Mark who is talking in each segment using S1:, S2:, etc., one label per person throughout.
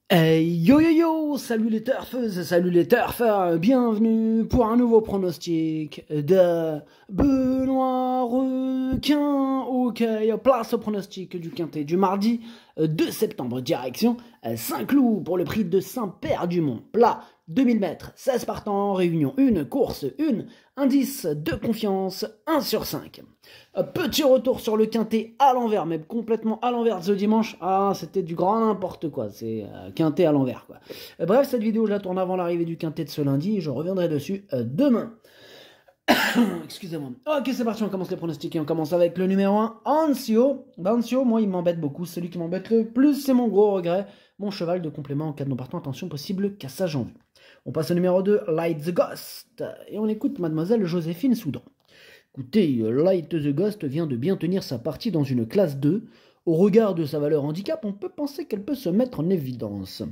S1: Hey yo yo yo, salut les turfeuses, salut les turfeurs, bienvenue pour un nouveau pronostic de Benoît Requin. Ok, place au pronostic du quintet du mardi 2 septembre, direction Saint-Cloud pour le prix de Saint-Père-du-Mont. Plat 2000 mètres, 16 partants, réunion 1, course 1, indice de confiance 1 sur 5. Petit retour sur le quintet à l'envers, mais complètement à l'envers ce dimanche. Ah, c'était du grand n'importe quoi, c'est quintet à l'envers quoi. Bref, cette vidéo je la tourne avant l'arrivée du quintet de ce lundi, je reviendrai dessus demain. Excusez-moi. Ok, c'est parti, on commence les pronostics et on commence avec le numéro 1, Ancio. Ancio, moi il m'embête beaucoup, celui qui m'embête le plus, c'est mon gros regret. Mon cheval de complément en cas de non partant, attention, possible cassage en vue. On passe au numéro 2, Light the Ghost, et on écoute mademoiselle Joséphine Soudan. Écoutez, Light the Ghost vient de bien tenir sa partie dans une classe 2. Au regard de sa valeur handicap, on peut penser qu'elle peut se mettre en évidence.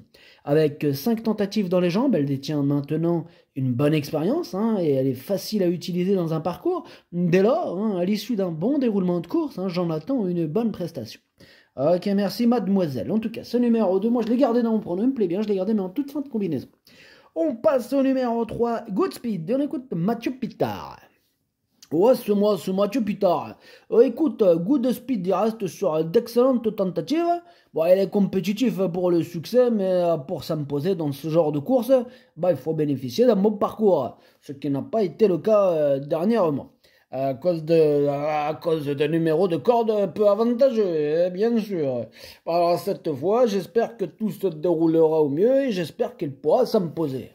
S1: Avec 5 tentatives dans les jambes, elle détient maintenant une bonne expérience, et elle est facile à utiliser dans un parcours. Dès lors, à l'issue d'un bon déroulement de course, j'en attends une bonne prestation. Ok, merci mademoiselle. En tout cas, ce numéro 2, moi je l'ai gardé dans mon prono, il me plaît bien, je l'ai gardé mais en toute fin de combinaison. On passe au numéro 3, Good Speed, et on écoute Mathieu Pitard. Ouais, c'est moi, c'est Mathieu Pitard. Écoute, Good Speed, il reste sur d'excellentes tentatives. Bon, il est compétitif pour le succès, mais pour s'imposer dans ce genre de course, il faut bénéficier d'un bon parcours, ce qui n'a pas été le cas dernièrement. À cause de numéros de corde peu avantageux, bien sûr. Alors cette fois, j'espère que tout se déroulera au mieux et j'espère qu'il pourra s'imposer.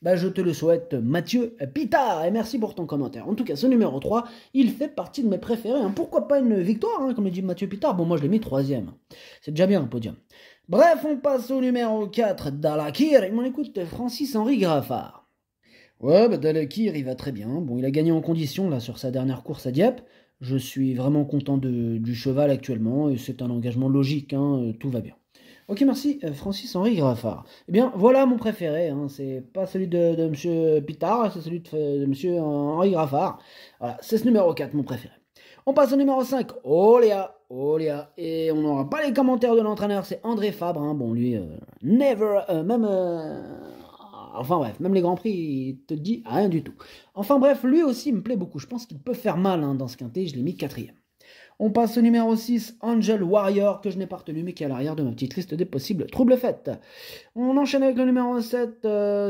S1: Je te le souhaite, Mathieu Pitard, et merci pour ton commentaire. En tout cas, ce numéro 3, il fait partie de mes préférés. Pourquoi pas une victoire, comme le dit Mathieu Pitard. Bon, moi, je l'ai mis 3ème. C'est déjà bien un podium. Bref, on passe au numéro 4, Dalakir. Et on écoute Francis-Henri Graffard. Ouais, Dalakir, il va très bien. Bon, il a gagné en condition, là, sur sa dernière course à Dieppe. Je suis vraiment content du cheval actuellement, et c'est un engagement logique, tout va bien. Ok, merci, Francis-Henri Graffard. Eh bien, voilà mon préféré, c'est pas celui de M. Pitard, c'est celui de M. Henri Graffard. Voilà, c'est ce numéro 4, mon préféré. On passe au numéro 5, Olia, et on n'aura pas les commentaires de l'entraîneur, c'est André Fabre, bon, lui, never, enfin bref, même les Grands Prix, il te dit rien du tout. Enfin bref, lui aussi, il me plaît beaucoup, je pense qu'il peut faire mal dans ce quintet, je l'ai mis 4ème. On passe au numéro 6, Angel Warrior, que je n'ai pas retenu, mais qui est à l'arrière de ma petite liste des possibles troubles faites. On enchaîne avec le numéro 7,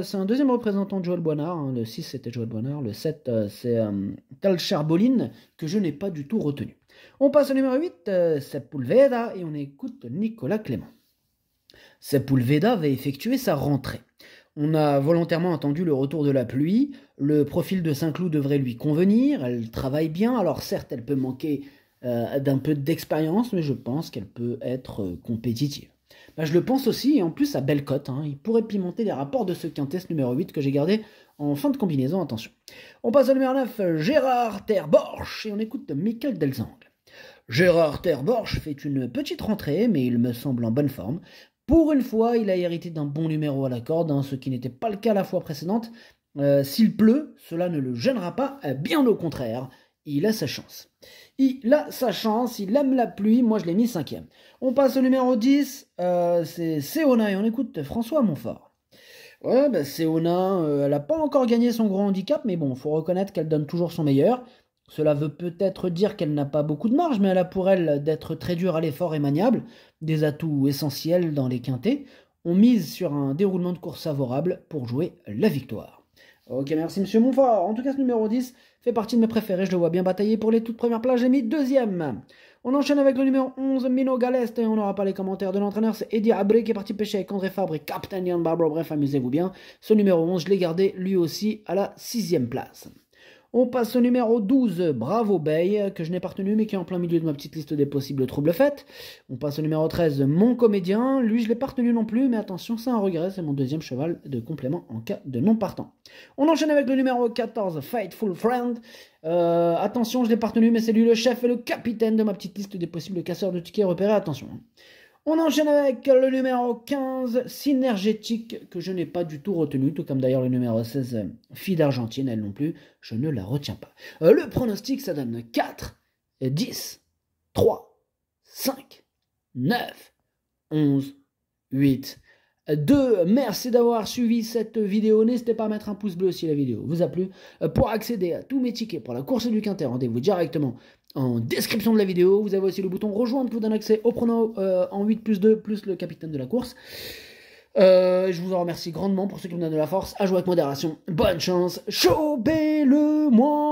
S1: c'est un deuxième représentant de Joël Boinard. Le 6, c'était Joël Boinard. Le 7, c'est Talcher Boline, que je n'ai pas du tout retenu. On passe au numéro 8, Sepulveda, et on écoute Nicolas Clément. Sepulveda va effectuer sa rentrée. On a volontairement attendu le retour de la pluie. Le profil de Saint-Cloud devrait lui convenir. Elle travaille bien. Alors certes, elle peut manquer d'un peu d'expérience, mais je pense qu'elle peut être compétitive. Je le pense aussi, et en plus à belle cote, il pourrait pimenter les rapports de ce quintet numéro 8 que j'ai gardé en fin de combinaison, attention. On passe au numéro 9, Gérard Terborch, et on écoute Michael Delzangle. Gérard Terborch fait une petite rentrée, mais il me semble en bonne forme. Pour une fois, il a hérité d'un bon numéro à la corde, ce qui n'était pas le cas la fois précédente. S'il pleut, cela ne le gênera pas, bien au contraire. Il a sa chance. Il a sa chance, il aime la pluie, moi je l'ai mis 5ème. On passe au numéro 10, c'est Seona, et on écoute François Montfort. Ouais, Seona, elle n'a pas encore gagné son gros handicap, mais bon, faut reconnaître qu'elle donne toujours son meilleur. Cela veut peut-être dire qu'elle n'a pas beaucoup de marge, mais elle a pour elle d'être très dure à l'effort et maniable, des atouts essentiels dans les quintets. On mise sur un déroulement de course favorable pour jouer la victoire. Ok, merci Monsieur Montfort. En tout cas, ce numéro 10 fait partie de mes préférés. Je le vois bien batailler pour les toutes premières places. J'ai mis 2ème. On enchaîne avec le numéro 11, Mino Galest. Et on n'aura pas les commentaires de l'entraîneur. C'est Eddie Abré qui est parti pêcher avec André Fabre et Captain Ian Barbara. Bref, amusez-vous bien. Ce numéro 11, je l'ai gardé lui aussi à la 6ème place. On passe au numéro 12, Bravo Bay, que je n'ai pas retenu, mais qui est en plein milieu de ma petite liste des possibles troubles faits. On passe au numéro 13, Mon Comédien. Lui, je ne l'ai pas retenu non plus, mais attention, c'est un regret, c'est mon deuxième cheval de complément en cas de non partant. On enchaîne avec le numéro 14, Faithful Friend. Attention, je ne l'ai pas retenu, mais c'est lui le chef et le capitaine de ma petite liste des possibles casseurs de tickets repérés, attention. On enchaîne avec le numéro 15, Synergétique, que je n'ai pas du tout retenu, tout comme d'ailleurs le numéro 16, Fille d'Argentine, elle non plus, je ne la retiens pas. Le pronostic, ça donne 4, 10, 3, 5, 9, 11, 8, 2. Merci d'avoir suivi cette vidéo. N'hésitez pas à mettre un pouce bleu si la vidéo vous a plu. Pour accéder à tous mes tickets pour la course du Quintet, rendez-vous directement en description de la vidéo. Vous avez aussi le bouton rejoindre qui vous donne accès au prono en 8+2 plus le capitaine de la course. Je vous en remercie grandement pour ceux qui me donnent de la force. À jouer avec modération. Bonne chance. Chopez-le moi.